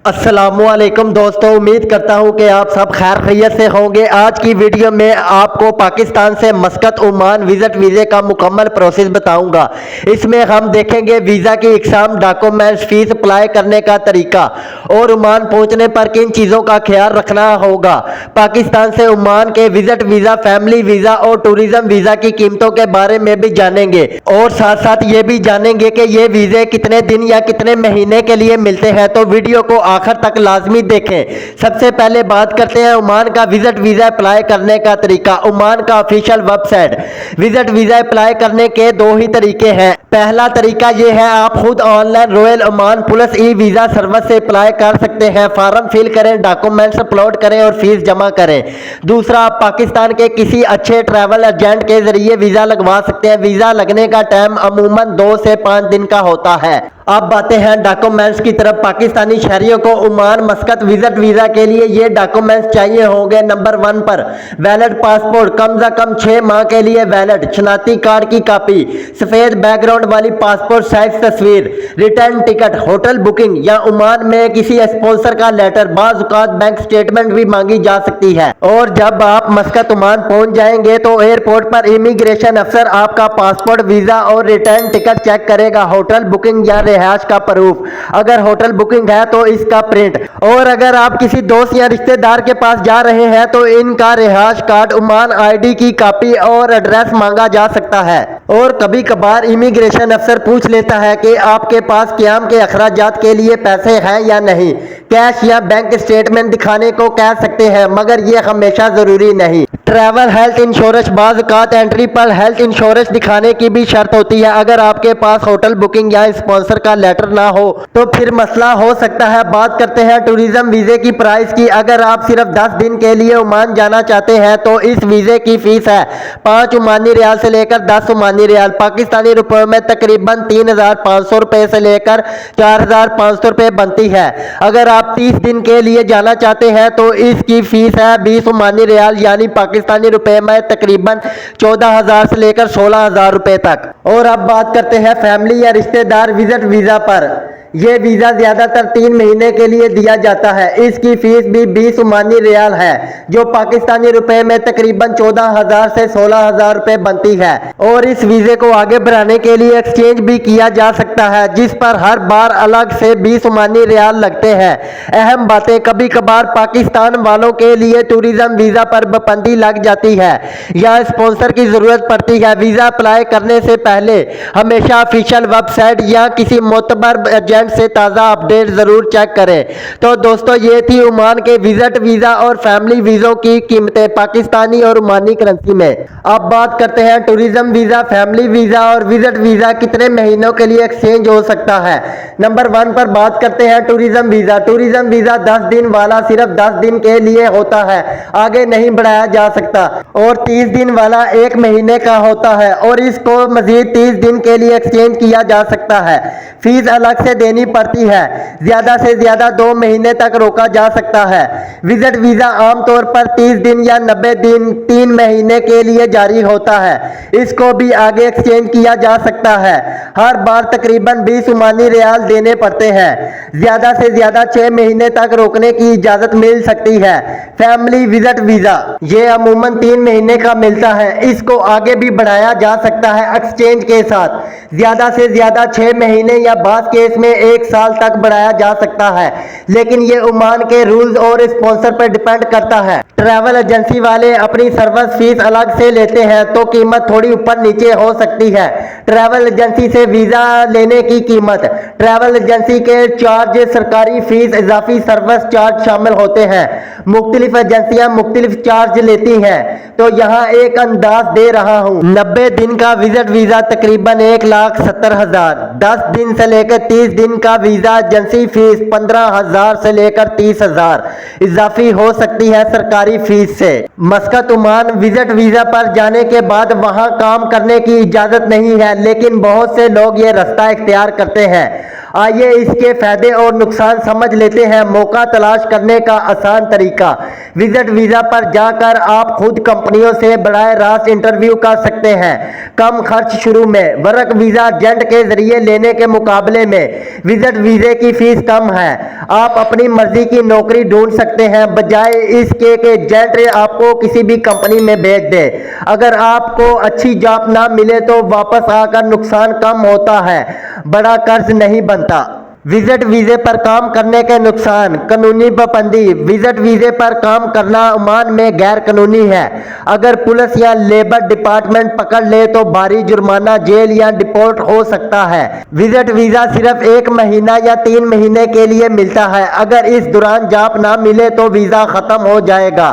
अस्सलामुअलैकुम दोस्तों, उम्मीद करता हूं कि आप सब खैर खैरियत से होंगे। आज की वीडियो में आपको पाकिस्तान से मस्कत ओमान विजिट वीज़े का मुकम्मल प्रोसेस बताऊंगा। इसमें हम देखेंगे वीज़ा की इकसाम, डॉक्यूमेंट्स, फीस अप्लाई करने का तरीका और ओमान पहुंचने पर किन चीज़ों का ख्याल रखना होगा। पाकिस्तान से ओमान के विजिट वीज़ा, फैमिली वीज़ा और टूरिज्म वीज़ा की कीमतों के बारे में भी जानेंगे और साथ साथ ये भी जानेंगे कि ये वीज़े कितने दिन या कितने महीने के लिए मिलते हैं। तो वीडियो को आखिर तक लाजमी देखें। सबसे पहले बात करते हैं ओमान का विजिट वीजा अप्लाई करने का तरीका। ओमान का official website. Visit visa apply करने के दो ही तरीके हैं। पहला तरीका यह है, आप खुद online royal Oman plus e visa service से अप्लाई कर सकते हैं। फॉर्म फिल करें, डॉक्यूमेंट्स अपलोड करें और फीस जमा करें। दूसरा, आप पाकिस्तान के किसी अच्छे ट्रैवल एजेंट के जरिए वीजा लगवा सकते हैं। वीजा लगने का टाइम अमूमन 2 से 5 दिन का होता है। अब बातें हैं डॉक्यूमेंट्स की तरफ। पाकिस्तानी शहरियों को ओमान मस्कत विजिट वीजा के लिए ये डॉक्यूमेंट्स चाहिए होंगे। नंबर 1 पर वैलिड पासपोर्ट, कम से कम 6 माह के लिए वैलिड। शनाख्ती कार्ड की कॉपी, सफेद बैकग्राउंड वाली पासपोर्ट साइज तस्वीर, रिटर्न टिकट, होटल बुकिंग या ओमान में किसी स्पॉन्सर का लेटर, बाज़ बैंक स्टेटमेंट भी मांगी जा सकती है। और जब आप मस्कत ओमान पहुंच जाएंगे तो एयरपोर्ट पर इमिग्रेशन अफसर आपका पासपोर्ट, वीजा और रिटर्न टिकट चेक करेगा। होटल बुकिंग या रिहायश का प्रूफ, अगर होटल बुकिंग है तो इसका प्रिंट, और अगर आप किसी दोस्त या रिश्तेदार के पास जा रहे हैं तो इनका रिहायश कार्ड, ओमान आईडी की कॉपी और एड्रेस मांगा जा सकता है। और कभी कभार इमिग्रेशन अफसर पूछ लेता है कि आपके पास क़याम के अखराजात के लिए पैसे हैं या नहीं। कैश या बैंक स्टेटमेंट दिखाने को कह सकते हैं, मगर ये हमेशा जरूरी नहीं। ट्रैवल हेल्थ इंश्योरेंस, बाज़ एंट्री पर हेल्थ इंश्योरेंस दिखाने की भी शर्त होती है। अगर आपके पास होटल बुकिंग या स्पॉन्सर का लेटर ना हो तो फिर मसला हो सकता है। बात करते हैं टूरिज्म वीजे की प्राइस की। अगर आप सिर्फ 10 दिन के लिए ओमान जाना चाहते हैं तो इस वीजे की फीस है 5 ओमानी रियाल से लेकर 10 ओमानी रियाल, पाकिस्तानी रुपयों में तकरीबन 3,500 रुपए से लेकर 4,500 रुपए बनती है। अगर आप 30 दिन के लिए जाना चाहते हैं तो इसकी फीस है 20 ओमानी रियाल, यानी पाकिस्तानी रुपए में तकरीबन 14,000 से लेकर 16,000 रुपए तक। और अब बात करते हैं फैमिली या रिश्तेदार विजिट वीजा पर। यह वीजा ज्यादातर 3 महीने के लिए दिया जाता है। इसकी फीस भी 20 ओमानी रियाल है, जो पाकिस्तानी रुपए में तकरीबन 14,000 से 16,000 रुपए बनती है। और इस वीजे को आगे बढ़ाने के लिए एक्सचेंज भी किया जा सकता है, जिस पर हर बार अलग से 20 ओमानी रियाल लगते हैं। अहम बातें, कभी कभार पाकिस्तान वालों के लिए टूरिज्म वीजा पर पाबंदी लग जाती है या स्पॉन्सर की जरूरत पड़ती है। वीजा अप्लाई करने से पहले हमेशा ऑफिशियल वेबसाइट या किसी मोतबर एजेंट से ताज़ा अपडेट जरूर चेक करें। तो दोस्तों, ये थी ओमान के विजिट वीजा और फैमिली वीज़ों की कीमतें पाकिस्तानी और ओमानी करेंसी में। अब बात करते हैं टूरिज्म वीजा, फैमिली वीजा और विजिट वीजा कितने महीनों के लिए एक्सचेंज हो सकता है। नंबर 1 पर बात करते हैं टूरिज्म वीजा। टूरिज्म वीजा 10 दिन वाला सिर्फ 10 दिन के लिए होता है, आगे नहीं बढ़ाया जा सकता। और 30 दिन वाला 1 महीने का होता है और इसको मजीद 30 दिन के लिए एक्सचेंज किया जा सकता है। फीस अलग से देनी पड़ती है। ज्यादा से ज्यादा 2 महीने तक रोका जा सकता है। विजिट वीजा आमतौर पर 30 दिन या 90 दिन 3 महीने के लिए जारी होता है। इसको भी आगे एक्सचेंज किया जा सकता है। हर बार तकरीबन 20 ओमानी रियाल देने पड़ते हैं। ज्यादा से ज्यादा 6 महीने तक रोकने की इजाजत मिल सकती है। फैमिली विजिट वीजा, ये अमूमन 3 महीने का मिलता है। इसको आगे भी बढ़ाया जा सकता है एक्सचेंज के साथ। ज्यादा से ज्यादा 6 महीने या बात केस में 1 साल तक बढ़ाया जा सकता है, लेकिन ये ओमान के रूल्स और स्पॉन्सर पर डिपेंड करता है। ट्रैवल एजेंसी वाले अपनी सर्विस फीस अलग से लेते हैं तो कीमत थोड़ी ऊपर नीचे हो सकती है। ट्रैवल एजेंसी से वीजा लेने की कीमत, ट्रैवल एजेंसी के चार्ज, सरकारी फीस, इजाफी सर्विस चार्ज शामिल होते हैं। मुख्तलिफ एजेंसियां मुख्तलिफ चार्ज लेती हैं, तो यहाँ एक अंदाज दे रहा हूँ। 90 दिन का विजिट वीजा तकरीबन 1,70,000, 10 दिन से लेकर 30 दिन का वीजा एजेंसी फीस 15,000 से लेकर 30,000 इजाफी हो सकती है सरकारी फीस से। मस्कत ओमान विजिट वीजा पर जाने के बाद वहां काम करने की इजाजत नहीं है, लेकिन बहुत से लोग ये रास्ता इख्तियार करते हैं। आइए इसके फायदे और नुकसान समझ लेते हैं। मौका तलाश करने का आसान तरीका। विजिट वीजा पर जाकर आप खुद कंपनियों से बराह रास्त इंटरव्यू कर सकते हैं। कम खर्च शुरू में। वर्क वीजा एजेंट के जरिए लेने के मुकाबले में विजिट वीजे की फीस कम है। आप अपनी मर्जी की नौकरी ढूंढ सकते हैं बजाय इसके कि एजेंट आपको किसी भी कंपनी में भेज दे। अगर आपको अच्छी जॉब ना मिले तो वापस आकर नुकसान कम होता है, बड़ा कर्ज नहीं बनता। विजिट वीजे पर काम करने के नुकसान। कानूनी पाबंदी। विजिट वीजे पर काम करना ओमान में गैर कानूनी है। अगर पुलिस या लेबर डिपार्टमेंट पकड़ ले तो भारी जुर्माना, जेल या डिपोर्ट हो सकता है। विजिट वीजा सिर्फ 1 महीना या 3 महीने के लिए मिलता है। अगर इस दौरान जॉब ना मिले तो वीजा खत्म हो जाएगा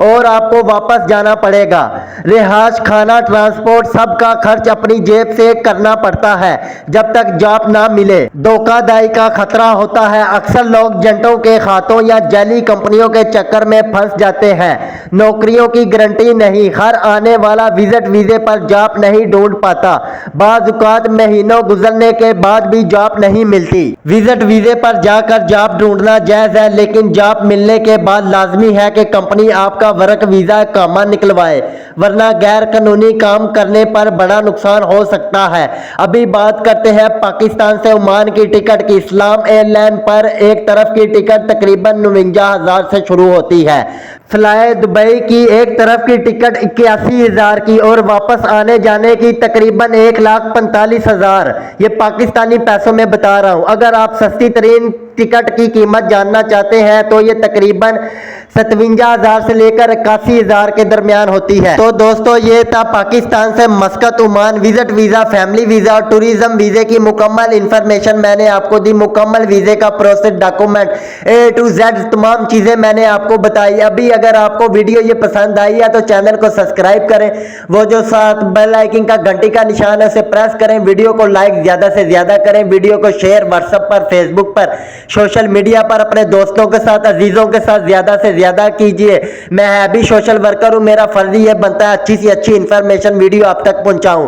और आपको वापस जाना पड़ेगा। रिहाइश, खाना, ट्रांसपोर्ट सबका खर्च अपनी जेब से करना पड़ता है जब तक जॉब ना मिले। धोखाधड़ी का खतरा होता है। अक्सर लोग एजेंटों के खातों या जाली कंपनियों के चक्कर में फंस जाते हैं। नौकरियों की गारंटी नहीं। हर आने वाला विजिट वीजे पर जॉब नहीं ढूंढ पाता। बाज़-औक़ात महीनों गुजरने के बाद भी जॉब नहीं मिलती। विजिट वीजे पर जाकर जॉब ढूंढना जायज़ है, लेकिन जॉब मिलने के बाद लाजमी है कि कंपनी आपका वर्क वीजा कामा निकलवाए, वरना गैर कानूनी काम करने पर बड़ा नुकसान हो सकता है। अभी बात करते हैं पाकिस्तान से ओमान की टिकट की। इस्लाम एयरलाइन पर एक तरफ की टिकट तकरीबन 49,000 से शुरू होती है। फ्लाई दुबई की एक तरफ की टिकट 81,000 की और वापस आने जाने की तकरीबन 1,45,000। ये पाकिस्तानी पैसों में बता रहा हूँ। अगर आप सस्ती तरीन टिकट की कीमत जानना चाहते हैं तो ये तकरीबन 57,000 से लेकर 81,000 के दरमियान होती है। तो दोस्तों ये था पाकिस्तान से मस्कत Oman visit visa, family visa और टूरिज्म वीजे की मुकम्मल इंफॉर्मेशन मैंने आपको दी। मुकम्मल वीजे का process, document A to Z तमाम चीजें मैंने आपको बताई। अभी अगर आपको वीडियो ये पसंद आई है तो चैनल को सब्सक्राइब करें। वो जो साथ बेल आइकन का घंटी का निशान है उसे प्रेस करें। वीडियो को लाइक ज्यादा से ज्यादा करें। वीडियो को शेयर व्हाट्सएप पर, फेसबुक पर, सोशल मीडिया पर अपने दोस्तों के साथ, अजीजों के साथ ज्यादा से ज्यादा कीजिए। मैं भी सोशल वर्कर हूं, मेरा फर्ज ये बनता है अच्छी से अच्छी इंफॉर्मेशन वीडियो आप तक पहुंचाऊं।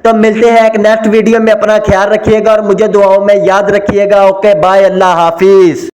तो मिलते हैं एक नेक्स्ट वीडियो में। अपना ख्याल रखिएगा और मुझे दुआओं में याद रखिएगा। ओके बाय, अल्लाह हाफिज।